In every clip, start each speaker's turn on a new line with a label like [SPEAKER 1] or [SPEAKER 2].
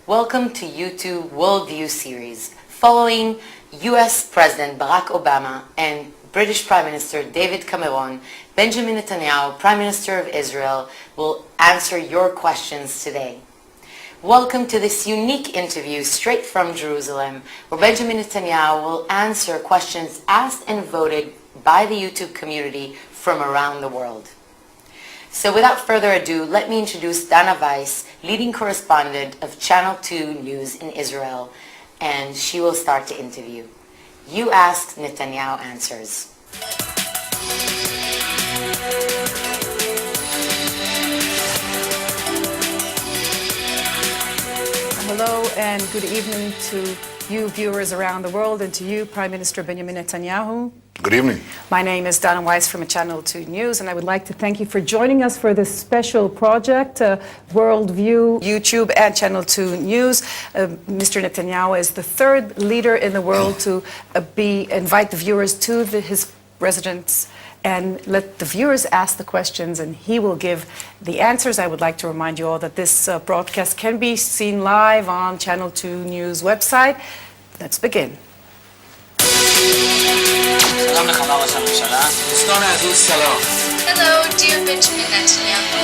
[SPEAKER 1] Welcome to YouTube Worldview series. Following U.S. President Barack Obama and British Prime Minister David Cameron, Benjamin Netanyahu, Prime Minister of Israel, will answer your questions today. Welcome to this unique interview straight from Jerusalem, where Benjamin Netanyahu will answer questions asked and voted by the YouTube community from around the world. So without further ado, let me introduce Dana Weiss, leading correspondent of Channel 2 News in Israel, and she will start the interview. You ask, Netanyahu answers.
[SPEAKER 2] Hello and good evening to you viewers around the world and to you, Prime Minister Benjamin Netanyahu.
[SPEAKER 3] Good evening.
[SPEAKER 2] My name is Dana Weiss from Channel 2 News, and I would like to thank you for joining us for this special project, Worldview, YouTube and Channel 2 News. Mr. Netanyahu is the third leader in the world to invite the viewers to his residence and let the viewers ask the questions, and he will give the answers. I would like to remind you all that this broadcast can be seen live on Channel 2 News website. Let's begin.
[SPEAKER 4] Hello, dear Benjamin Netanyahu.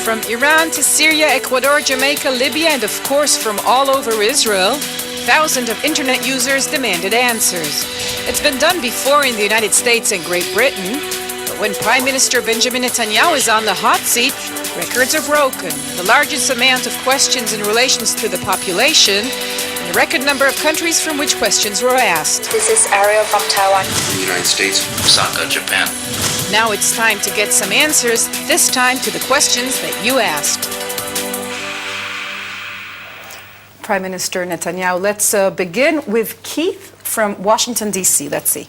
[SPEAKER 5] From Iran to Syria, Ecuador, Jamaica, Libya, and of course from all over Israel, thousands of internet users demanded answers. It's been done before in the United States and Great Britain, but when Prime Minister Benjamin Netanyahu is on the hot seat, records are broken. The largest amount of questions in relation to the population, and the record number of countries from which questions were asked.
[SPEAKER 4] This is Ariel from Taiwan.
[SPEAKER 6] From the United States, Osaka, Japan.
[SPEAKER 5] Now it's time to get some answers, this time to the questions that you asked.
[SPEAKER 2] Prime Minister Netanyahu, let's begin with Keith from Washington, D.C. Let's see.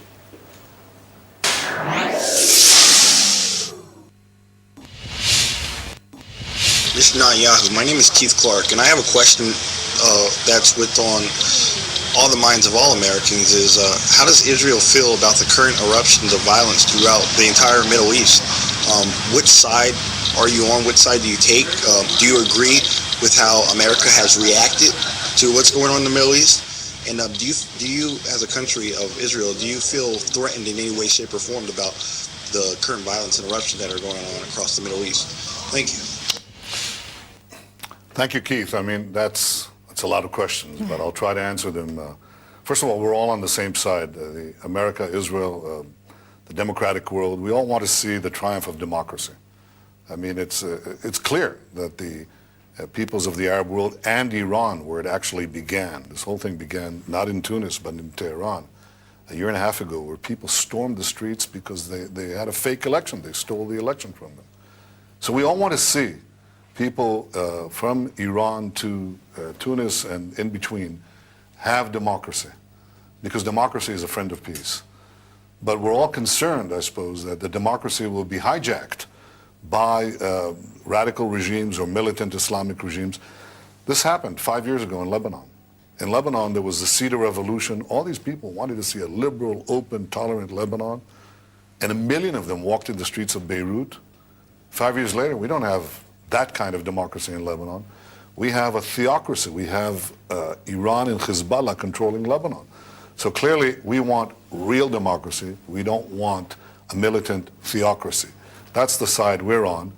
[SPEAKER 7] Mr. Netanyahu, my name is Keith Clark, and I have a question that's on all the minds of all Americans is how does Israel feel about the current eruptions of violence throughout the entire Middle East? Which side are you on? Which side do you take? Do you agree with how America has reacted to what's going on in the Middle East? And do you, as a country of Israel, do you feel threatened in any way, shape, or form about the current violence and eruptions that are going on across the Middle East? Thank you.
[SPEAKER 3] Thank you, Keith. I mean, that's a lot of questions, but I'll try to answer them. First of all, we're all on the same side. America, Israel, the democratic world, we all want to see the triumph of democracy. I mean, it's clear that the peoples of the Arab world and Iran, where it actually began, this whole thing began not in Tunis, but in Tehran, a year and a half ago, where people stormed the streets because they had a fake election. They stole the election from them. So we all want to see people from Iran to Tunis and in between have democracy, because democracy is a friend of peace. But we're all concerned, I suppose, that the democracy will be hijacked by radical regimes or militant Islamic regimes. This happened 5 years ago in Lebanon. In Lebanon, there was the Cedar Revolution. All these people wanted to see a liberal, open, tolerant Lebanon, and 1 million of them walked in the streets of Beirut. 5 years later, we don't have that kind of democracy in Lebanon. We have a theocracy. We have Iran and Hezbollah controlling Lebanon. So clearly, we want real democracy. We don't want a militant theocracy. That's the side we're on.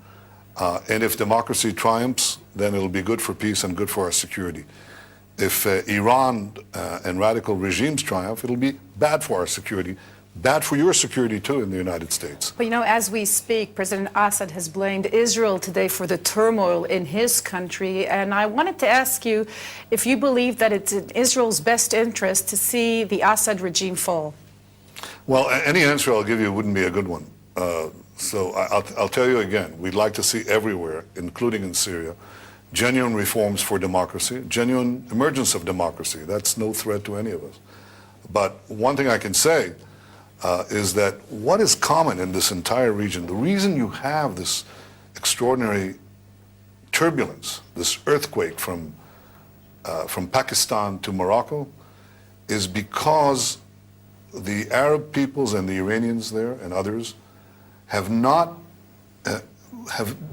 [SPEAKER 3] And if democracy triumphs, then it'll be good for peace and good for our security. If Iran and radical regimes triumph, it'll be bad for our security, bad for your security too in the United States.
[SPEAKER 2] But you know, as we speak, President Assad has blamed Israel today for the turmoil in his country. And I wanted to ask you if you believe that it's in Israel's best interest to see the Assad regime fall.
[SPEAKER 3] Well, any answer I'll give you wouldn't be a good one. So I'll tell you again, we'd like to see everywhere, including in Syria, genuine reforms for democracy, genuine emergence of democracy. That's no threat to any of us. But one thing I can say is that what is common in this entire region, the reason you have this extraordinary turbulence, this earthquake from Pakistan to Morocco, is because the Arab peoples and the Iranians there and others have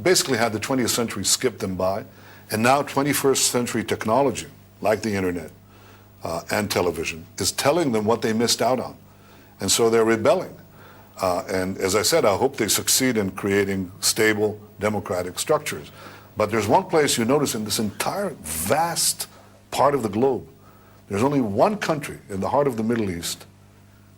[SPEAKER 3] basically had the 20th century skip them by And now 21st century technology, like the internet and television, is telling them what they missed out on. And so they're rebelling. And as I said, I hope they succeed in creating stable democratic structures. But there's one place you notice in this entire vast part of the globe, there's only one country in the heart of the Middle East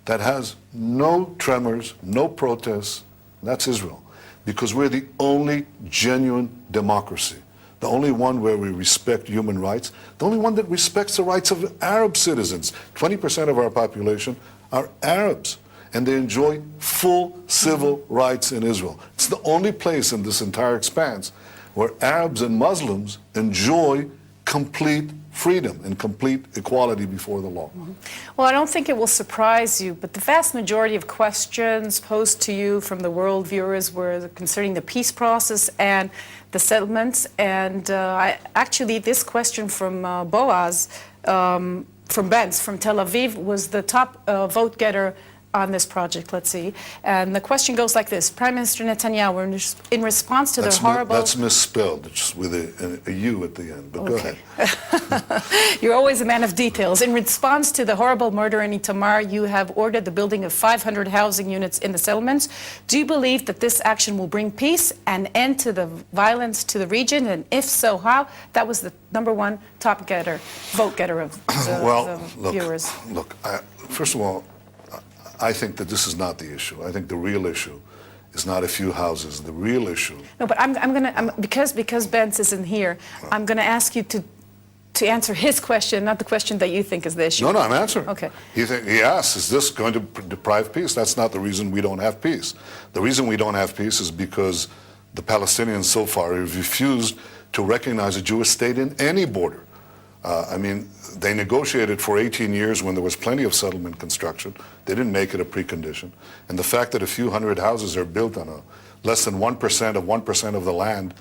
[SPEAKER 3] that has no tremors, no protests, and that's Israel. Because we're the only genuine democracy, the only one where we respect human rights, the only one that respects the rights of Arab citizens. 20% of our population are Arabs, and they enjoy full civil rights in Israel. It's the only place in this entire expanse where Arabs and Muslims enjoy complete freedom and complete equality before the law.
[SPEAKER 2] Well, I don't think it will surprise you, but the vast majority of questions posed to you from the world viewers were concerning the peace process and the settlements. And actually, this question from Boaz, from Benz, from Tel Aviv, was the top vote getter on this project. Let's see. And the question goes like this. Prime Minister Netanyahu, in response to the horrible...
[SPEAKER 3] That's misspelled. It's with a U at the end, but go ahead.
[SPEAKER 2] You're always a man of details. In response to the horrible murder in Itamar, you have ordered the building of 500 housing units in the settlements. Do you believe that this action will bring peace and end to the violence to the region? And if so, how? That was the #1 top getter, vote getter of the viewers.
[SPEAKER 3] Look, first of all, I think that this is not the issue. I think the real issue is not a few houses. The real issue...
[SPEAKER 2] No, but because Benz isn't here, I'm going to ask you to answer his question, not the question that you think is the issue.
[SPEAKER 3] No, I'm answering.
[SPEAKER 2] Okay.
[SPEAKER 3] He asks, is this going to deprive peace? That's not the reason we don't have peace. The reason we don't have peace is because the Palestinians so far have refused to recognize a Jewish state in any border. They negotiated for 18 years when there was plenty of settlement construction. They didn't make it a precondition. And the fact that a few hundred houses are built on less than 1% of the land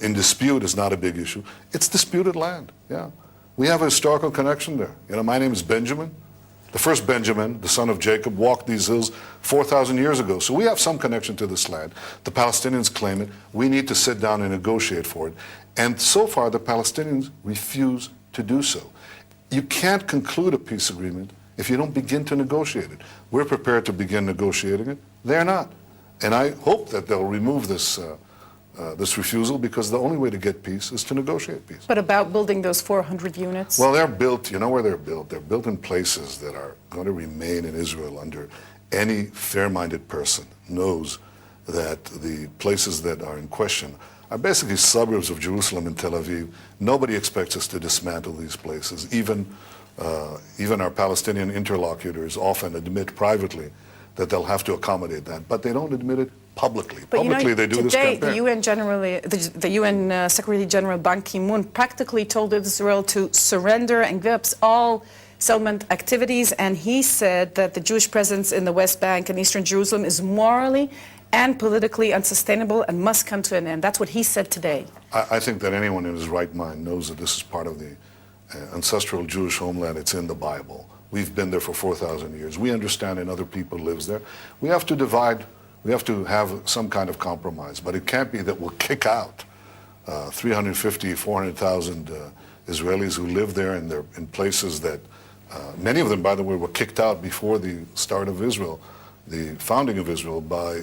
[SPEAKER 3] in dispute is not a big issue. It's disputed land, yeah. We have a historical connection there. My name is Benjamin. The first Benjamin, the son of Jacob, walked these hills 4,000 years ago. So we have some connection to this land. The Palestinians claim it. We need to sit down and negotiate for it. And so far, the Palestinians refuse to do so. You can't conclude a peace agreement if you don't begin to negotiate it. We're prepared to begin negotiating it. They're not. And I hope that they'll remove this refusal, because the only way to get peace is to negotiate peace.
[SPEAKER 2] But about building those 400 units?
[SPEAKER 3] Well, they're built, you know where they're built? They're built in places that are going to remain in Israel under any fair-minded person knows that the places that are in question are basically suburbs of Jerusalem and Tel Aviv. Nobody expects us to dismantle these places. Even our Palestinian interlocutors often admit privately that they'll have to accommodate that, but they don't admit it publicly.
[SPEAKER 2] But
[SPEAKER 3] publicly, they do this campaign.
[SPEAKER 2] Today, the UN Secretary General Ban Ki-moon practically told Israel to surrender and give up all settlement activities, and he said that the Jewish presence in the West Bank and Eastern Jerusalem is morally and politically unsustainable and must come to an end. That's what he said today.
[SPEAKER 3] I think that anyone in his right mind knows that this is part of the ancestral Jewish homeland. It's in the Bible. We've been there for 4,000 years. We understand, and other people lives there. We have to divide. We have to have some kind of compromise. But it can't be that we'll kick out 350, 400,000 Israelis who live there, and they're in places that, many of them, by the way, were kicked out before the start of Israel, the founding of Israel, by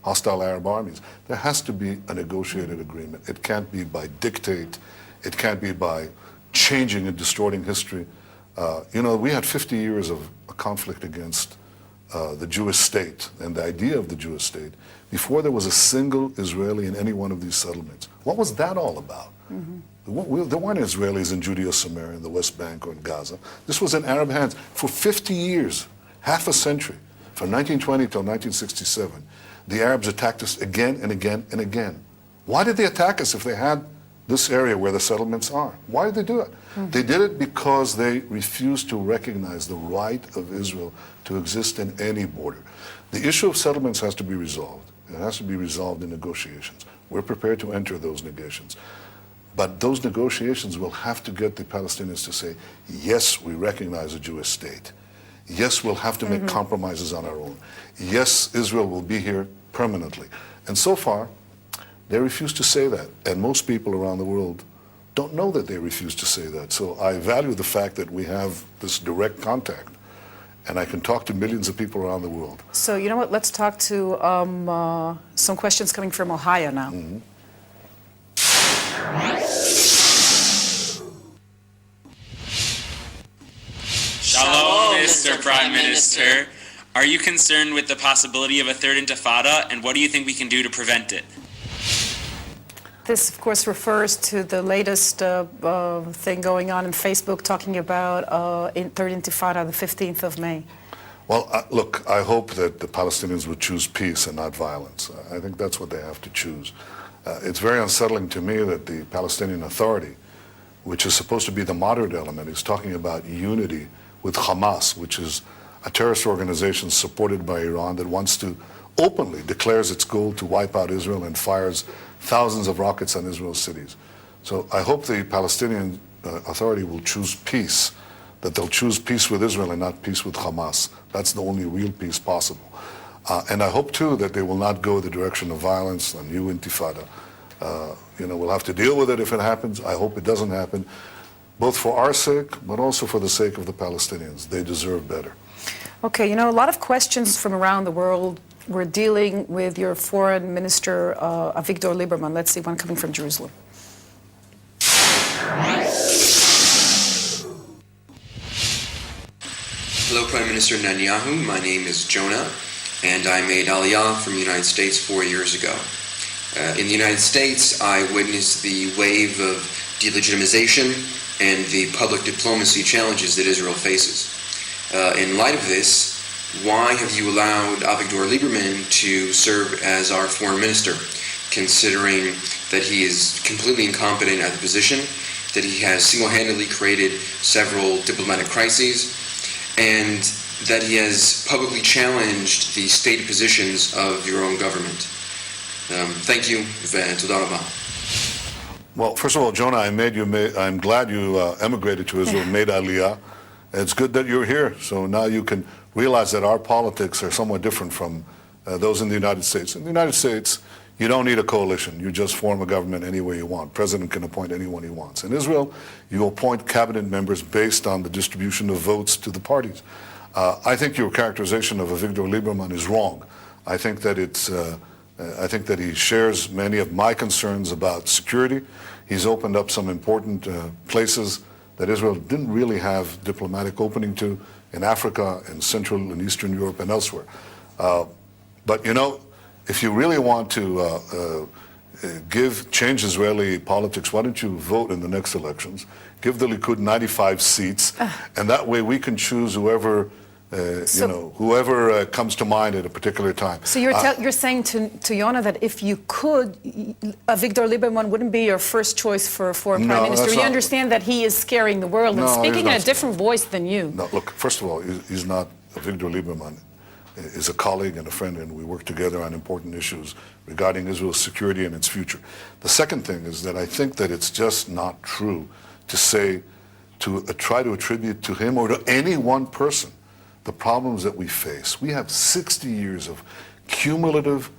[SPEAKER 3] hostile Arab armies. There has to be a negotiated agreement. It can't be by dictate. It can't be by changing and distorting history. We had 50 years of a conflict against the Jewish state and the idea of the Jewish state before there was a single Israeli in any one of these settlements. What was that all about? Mm-hmm. There weren't Israelis in Judea-Samaria, in the West Bank, or in Gaza. This was in Arab hands for 50 years, half a century. From 1920 till 1967, the Arabs attacked us again and again and again. Why did they attack us if they had this area where the settlements are? Why did they do it? Mm-hmm. They did it because they refused to recognize the right of Israel to exist in any border. The issue of settlements has to be resolved. It has to be resolved in negotiations. We're prepared to enter those negotiations. But those negotiations will have to get the Palestinians to say, yes, we recognize a Jewish state. Yes, we'll have to make compromises on our own. Yes, Israel will be here permanently. And so far, they refuse to say that. And most people around the world don't know that they refuse to say that. So I value the fact that we have this direct contact, and I can talk to millions of people around the world.
[SPEAKER 2] So you know what? Let's talk to some questions coming from Ohio now.
[SPEAKER 3] Mm-hmm.
[SPEAKER 8] Shalom, Mr. Prime Minister. Are you concerned with the possibility of a third intifada, and what do you think we can do to prevent it?
[SPEAKER 2] This, of course, refers to the latest thing going on in Facebook talking about third intifada, the 15th of May.
[SPEAKER 3] Well, look, I hope that the Palestinians would choose peace and not violence. I think that's what they have to choose. It's very unsettling to me that the Palestinian Authority, which is supposed to be the moderate element, is talking about unity with Hamas, which is a terrorist organization supported by Iran that wants to openly declares its goal to wipe out Israel and fires thousands of rockets on Israel's cities. So I hope the Palestinian Authority will choose peace, that they'll choose peace with Israel and not peace with Hamas. That's the only real peace possible. And I hope, too, that they will not go the direction of violence, a new intifada. We'll have to deal with it if it happens. I hope it doesn't happen, both for our sake, but also for the sake of the Palestinians. They deserve better.
[SPEAKER 2] Okay, a lot of questions from around the world were dealing with your foreign minister, Avigdor Lieberman. Let's see one coming from Jerusalem.
[SPEAKER 9] Hello, Prime Minister Netanyahu. My name is Jonah, and I made Aliyah from the United States 4 years ago. In the United States, I witnessed the wave of delegitimization and the public diplomacy challenges that Israel faces. In light of this, why have you allowed Avigdor Lieberman to serve as our foreign minister, considering that he is completely incompetent at the position, that he has single-handedly created several diplomatic crises, and that he has publicly challenged the stated positions of your own government? Thank you, Toda Rabah.
[SPEAKER 3] Well, first of all, Jonah, I'm glad you emigrated to Israel, made Aliyah. It's good that you're here, so now you can realize that our politics are somewhat different from those in the United States. In the United States, you don't need a coalition. You just form a government any way you want. President can appoint anyone he wants. In Israel, you appoint cabinet members based on the distribution of votes to the parties. I think your characterization of Avigdor Lieberman is wrong. I think that he shares many of my concerns about security. He's opened up some important places that Israel didn't really have diplomatic opening to in Africa and Central and Eastern Europe and elsewhere. But if you really want to change Israeli politics, why don't you vote in the next elections? Give the Likud 95 seats, and that way we can choose whoever comes to mind at a particular time.
[SPEAKER 2] So you're saying to Yona that if you could, Avigdor Lieberman wouldn't be your first choice for a foreign prime minister. You understand that he is scaring the world and speaking in a different voice than you.
[SPEAKER 3] No, look, first of all, he's not. Avigdor Lieberman is a colleague and a friend, and we work together on important issues regarding Israel's security and its future. The second thing is that I think that it's just not true to try to attribute to him or to any one person the problems that we face. We have 60 years of cumulative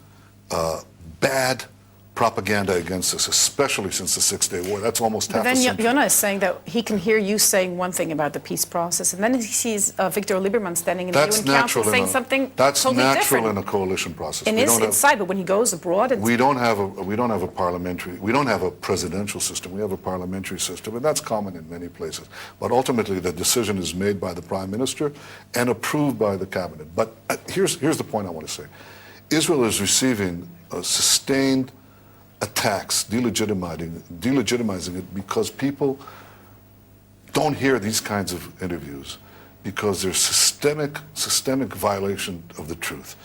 [SPEAKER 3] bad propaganda against us, especially since the Six-Day War. That's almost half a century.
[SPEAKER 2] But then Yona is saying that he can hear you saying one thing about the peace process, and then he sees Avigdor Lieberman standing in the UN Council saying something totally different.
[SPEAKER 3] That's natural in a coalition process.
[SPEAKER 2] It is inside, but when he goes abroad,
[SPEAKER 3] we don't have a presidential system. We have a parliamentary system, and that's common in many places. But ultimately, the decision is made by the prime minister and approved by the cabinet. But here's the point I want to say: Israel is receiving sustained attacks, delegitimizing it, because people don't hear these kinds of interviews, because there's systemic violation of the truth.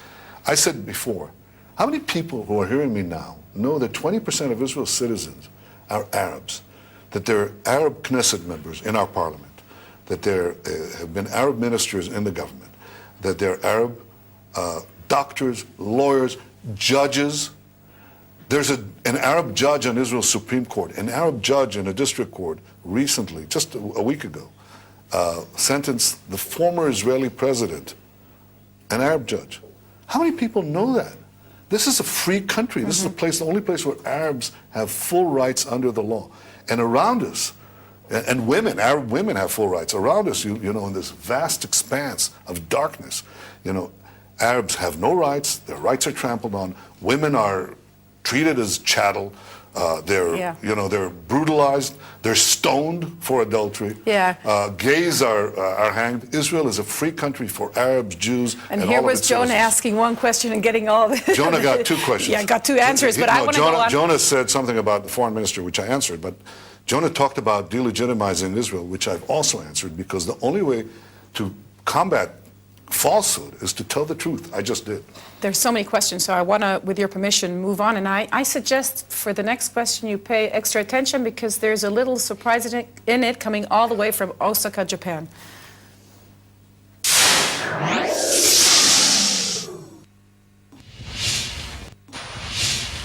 [SPEAKER 3] I said before, how many people who are hearing me now know that 20% of Israel's citizens are Arabs, that there are Arab Knesset members in our parliament, that there have been Arab ministers in the government, that there are Arab doctors, lawyers, judges. There's an Arab judge on Israel's Supreme Court, an Arab judge in a district court recently, just a week ago, sentenced the former Israeli president, an Arab judge. How many people know that? This is a free country. This is the only place where Arabs have full rights under the law. And around us, and women, Arab women have full rights. Around us, you know, in this vast expanse of darkness, you know, Arabs have no rights. Their rights are trampled on. Women are treated as chattel. You know, they're brutalized. They're stoned for adultery. Gays are hanged. Israel is a free country for Arabs, Jews, and
[SPEAKER 2] here
[SPEAKER 3] all
[SPEAKER 2] was
[SPEAKER 3] of its
[SPEAKER 2] Jonah
[SPEAKER 3] citizens.
[SPEAKER 2] asking one question and getting all the...
[SPEAKER 3] Jonah got two questions.
[SPEAKER 2] Yeah, got two answers, but I want to go on.
[SPEAKER 3] Jonah said something about the foreign minister, which I answered, but Jonah talked about delegitimizing Israel, which I've also answered, because the only way to combat falsehood is to tell the truth. I just did.
[SPEAKER 2] There's so many questions, so I want to, with your permission, move on. And I suggest for the next question you pay extra attention, because there's a little surprise in it coming all the way from Osaka, Japan.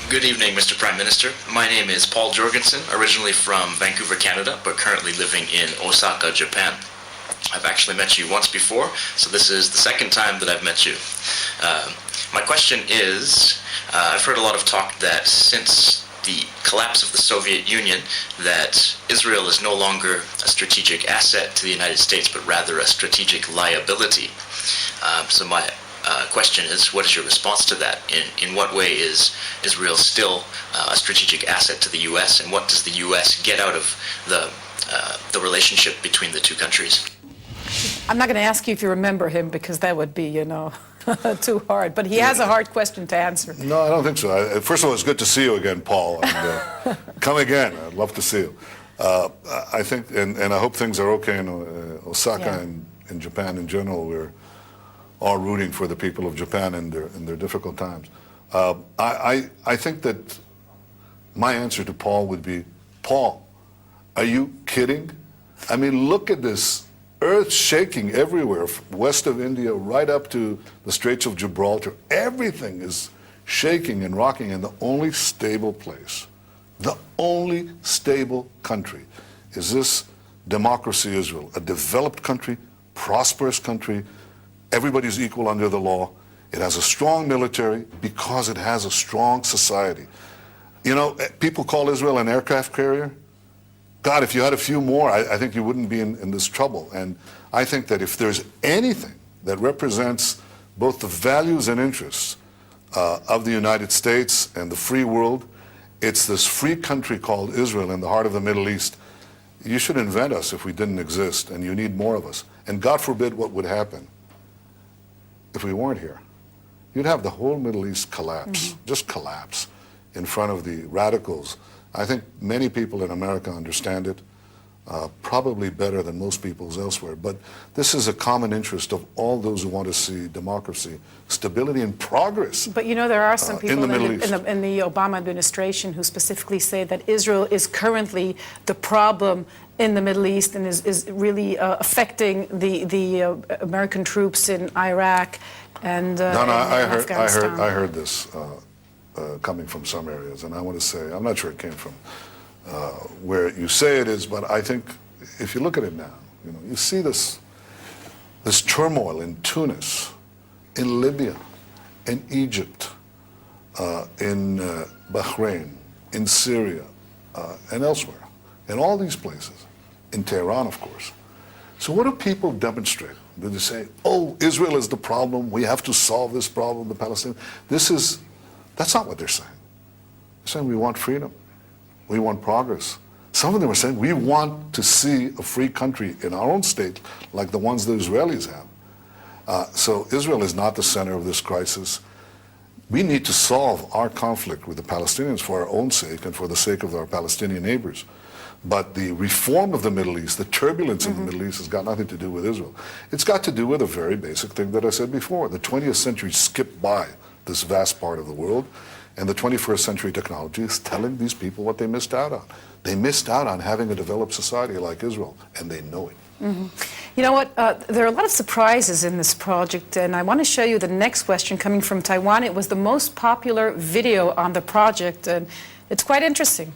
[SPEAKER 6] Good evening, Mr. Prime Minister. My name is Paul Jorgensen, originally from Vancouver, Canada, but currently living in Osaka, Japan. I've actually met you once before, so this is the second time that I've met you. My question is, I've heard a lot of talk that since the collapse of the Soviet Union, that Israel is no longer a strategic asset to the United States, but rather a strategic liability. So my question is, what is your response to that? In what way is Israel still a strategic asset to the U.S., and what does the U.S. get out of the relationship between the two countries?
[SPEAKER 2] I'm not going to ask you if you remember him, because that would be, you know, too hard. But he has a hard question to answer.
[SPEAKER 3] No, I don't think so. First of all, it's good to see you again, Paul. And, come again. I'd love to see you. I think, and I hope things are okay in Osaka and in Japan in general. We're all rooting for the people of Japan in their difficult times. I think that my answer to Paul would be, Paul, are you kidding? I mean, look at this. Earth shaking everywhere, west of India right up to the Straits of Gibraltar. Everything is shaking and rocking, and the only stable place, the only stable country is this democracy, Israel, a developed country, prosperous country. Everybody's equal under the law. It has a strong military because it has a strong society. You know, people call Israel an aircraft carrier. God, if you had a few more, I think you wouldn't be in this trouble. And I think that if there's anything that represents both the values and interests of the United States and the free world, it's this free country called Israel in the heart of the Middle East. You should invent us if we didn't exist, and you need more of us. And God forbid what would happen if we weren't here. You'd have the whole Middle East collapse, just collapse in front of the radicals. I think many people in America understand it, probably better than most people's elsewhere. But this is a common interest of all those who want to see democracy, stability, and progress.
[SPEAKER 2] But you know, there are some people
[SPEAKER 3] in
[SPEAKER 2] the Obama administration who specifically say that Israel is currently the problem in the Middle East and is really affecting the American troops in Iraq and Afghanistan.
[SPEAKER 3] I heard this. Coming from some areas, and I want to say, I'm not sure it came from where you say it is, but I think if you look at it now, you know, you see this turmoil in Tunis, in Libya, in Egypt, in Bahrain, in Syria, and elsewhere, in all these places, in Tehran, of course. So what do people demonstrate? Do they say, oh, Israel is the problem, we have to solve this problem, the Palestinians? That's not what they're saying. They're saying we want freedom. We want progress. Some of them are saying we want to see a free country in our own state like the ones the Israelis have. So Israel is not the center of this crisis. We need to solve our conflict with the Palestinians for our own sake and for the sake of our Palestinian neighbors. But the reform of the Middle East, the turbulence in the Middle East has got nothing to do with Israel. It's got to do with a very basic thing that I said before. The 20th century skipped by this vast part of the world, and the 21st century technology is telling these people what they missed out on. They missed out on having a developed society like Israel, and they know it.
[SPEAKER 2] You know what, there are a lot of surprises in this project, and I want to show you the next question coming from Taiwan. It was the most popular video on the project, and it's quite interesting.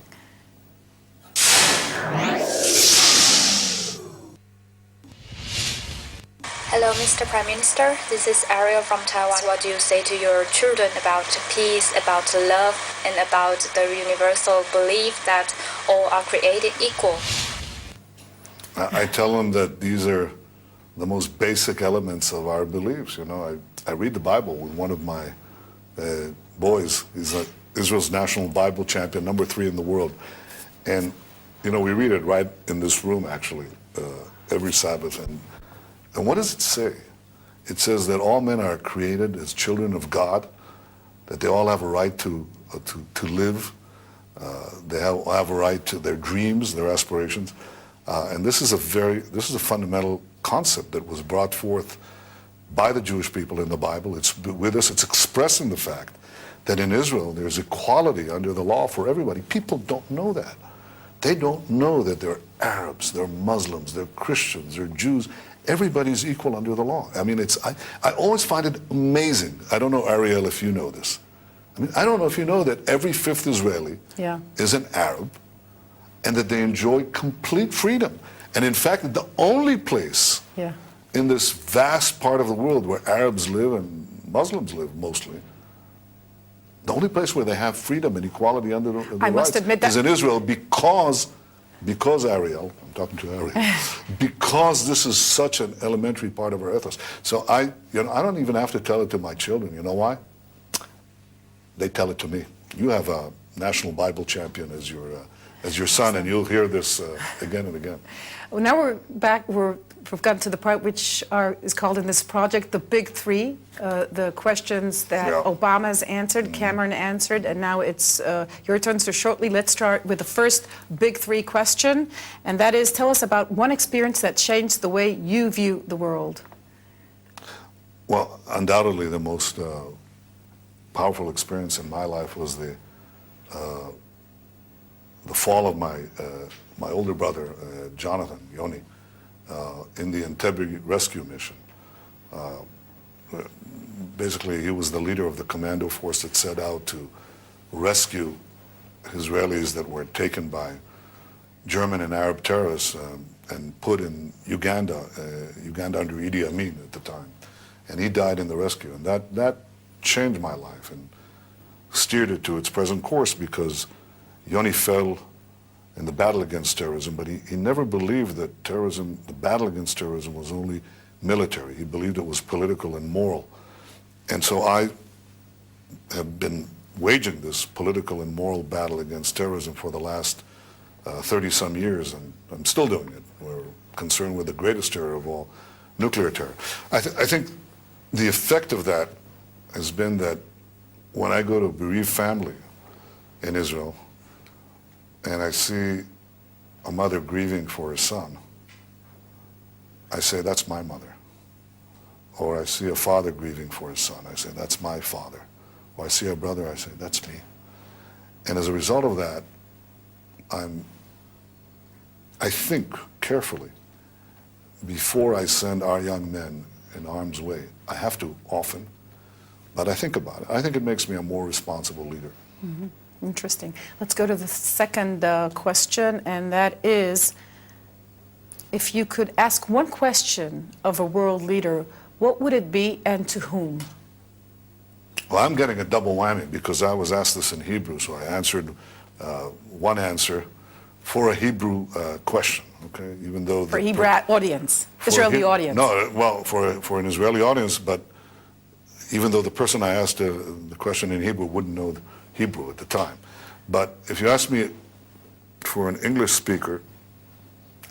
[SPEAKER 4] Hello, Hello, Mr. Prime Minister. This is Ariel from Taiwan. What do you say to your children about peace, about love, and about the universal belief that all are created equal?
[SPEAKER 3] I tell them that these are the most basic elements of our beliefs. You know, I read the Bible with one of my boys. He's Israel's national Bible champion, number 3 in the world. And, you know, we read it right in this room, actually, every Sabbath. And what does it say? It says that all men are created as children of God, that they all have a right to live. They have a right to their dreams, their aspirations. And this is a fundamental concept that was brought forth by the Jewish people in the Bible. It's with us. It's expressing the fact that in Israel there's equality under the law for everybody. People don't know that. They don't know that they're Arabs, they're Muslims, they're Christians, they're Jews. Everybody's equal under the law. I mean, I always find it amazing. I don't know, Ariel, if you know this. I mean, I don't know if you know that every 5th Israeli is an Arab, and that they enjoy complete freedom. And in fact, the only place in this vast part of the world where Arabs live and Muslims live mostly, the only place where they have freedom and equality under the rights
[SPEAKER 2] must admit that
[SPEAKER 3] is in Israel because Ariel, I'm talking to Ariel, because this is such an elementary part of our ethos. So I don't even have to tell it to my children. You know why? They tell it to me. You have a national Bible champion as your son, and you'll hear this again and again.
[SPEAKER 2] Well, now we're back. We've gotten to the part which is called in this project the Big Three, the questions that Obama's answered, Cameron answered, and now it's your turn. So shortly, let's start with the first Big Three question, and that is, tell us about one experience that changed the way you view the world.
[SPEAKER 3] Well, undoubtedly the most powerful experience in my life was the fall of my older brother, Jonathan, Yoni, in the Entebbe rescue mission. Basically, he was the leader of the commando force that set out to rescue Israelis that were taken by German and Arab terrorists and put in Uganda under Idi Amin at the time. And he died in the rescue. And that changed my life and steered it to its present course, because Yoni fell in the battle against terrorism, but he never believed that the battle against terrorism was only military. He believed it was political and moral. And so I have been waging this political and moral battle against terrorism for the last 30-some years, and I'm still doing it. We're concerned with the greatest terror of all, nuclear terror. I think the effect of that has been that when I go to a bereaved family in Israel, and I see a mother grieving for her son, I say, that's my mother. Or I see a father grieving for his son, I say, that's my father. Or I see a brother, I say, that's me. And as a result of that, I think carefully before I send our young men in harm's way. I have to often, but I think about it. I think it makes me a more responsible leader.
[SPEAKER 2] Mm-hmm. Interesting. Let's go to the second question, and that is, if you could ask one question of a world leader, what would it be and to whom?
[SPEAKER 3] Well, I'm getting a double whammy because I was asked this in Hebrew, so I answered one answer for a Hebrew question, okay? Even though
[SPEAKER 2] for Hebrew audience, Israeli audience.
[SPEAKER 3] No, well, for an Israeli audience, but even though the person I asked the question in Hebrew wouldn't know Hebrew at the time. But if you ask me for an English speaker,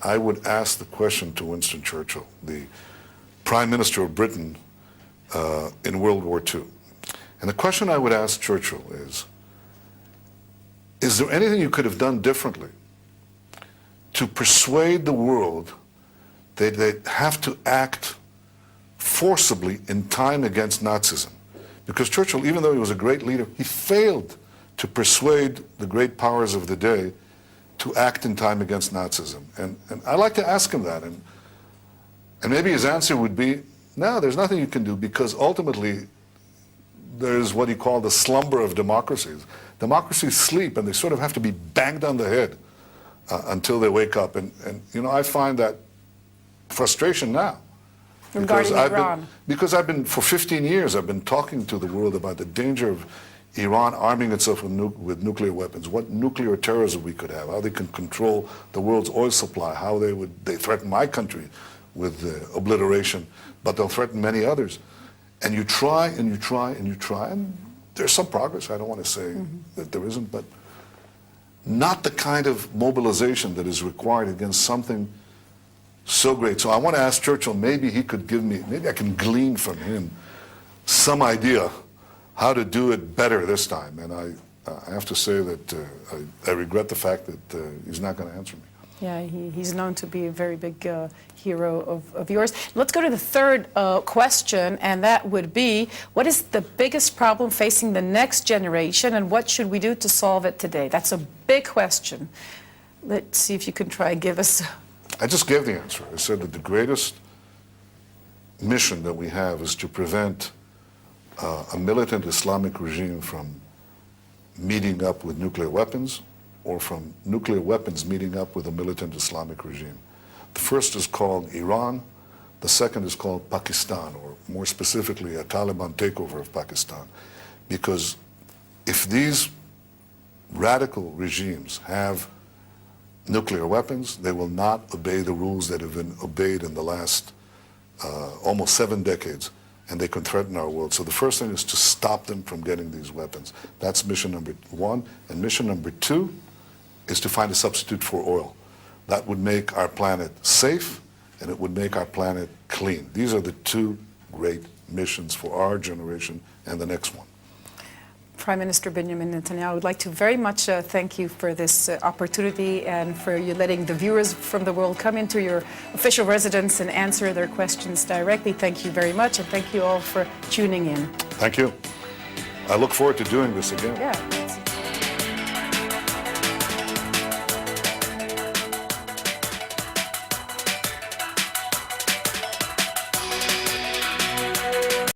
[SPEAKER 3] I would ask the question to Winston Churchill, the Prime Minister of Britain in World War II. And the question I would ask Churchill is there anything you could have done differently to persuade the world that they have to act forcibly in time against Nazism? Because Churchill, even though he was a great leader, he failed to persuade the great powers of the day to act in time against Nazism. And I'd like to ask him that. And maybe his answer would be, no, there's nothing you can do, because ultimately there's what he called the slumber of democracies. Democracies sleep, and they sort of have to be banged on the head until they wake up. And you know, I find that frustration now
[SPEAKER 2] Regarding Iran.
[SPEAKER 3] Because I've been, for 15 years, I've been talking to the world about the danger of Iran arming itself with nuclear weapons, what nuclear terrorism we could have, how they can control the world's oil supply, how they threaten my country with obliteration, but they'll threaten many others. And you try and you try and you try, and there's some progress. I don't want to say that there isn't, but not the kind of mobilization that is required against something so great. So I want to ask Churchill, maybe he could give me, maybe I can glean from him some idea how to do it better this time. And I have to say that I regret the fact that he's not going to answer me.
[SPEAKER 2] Yeah, he's known to be a very big hero of yours. Let's go to the third question, and that would be, what is the biggest problem facing the next generation, and what should we do to solve it today? That's a big question. Let's see if you can try and give us...
[SPEAKER 3] I just gave the answer. I said that the greatest mission that we have is to prevent a militant Islamic regime from meeting up with nuclear weapons, or from nuclear weapons meeting up with a militant Islamic regime. The first is called Iran. The second is called Pakistan, or more specifically, a Taliban takeover of Pakistan. Because if these radical regimes have nuclear weapons, they will not obey the rules that have been obeyed in the last almost 7 decades, and they can threaten our world. So the first thing is to stop them from getting these weapons. That's mission number 1. And mission number 2 is to find a substitute for oil. That would make our planet safe, and it would make our planet clean. These are the 2 great missions for our generation and the next one.
[SPEAKER 2] Prime Minister Benjamin Netanyahu, I would like to very much thank you for this opportunity and for you letting the viewers from the world come into your official residence and answer their questions directly. Thank you very much, and thank you all for tuning in.
[SPEAKER 3] Thank you. I look forward to doing this again.
[SPEAKER 2] Yeah.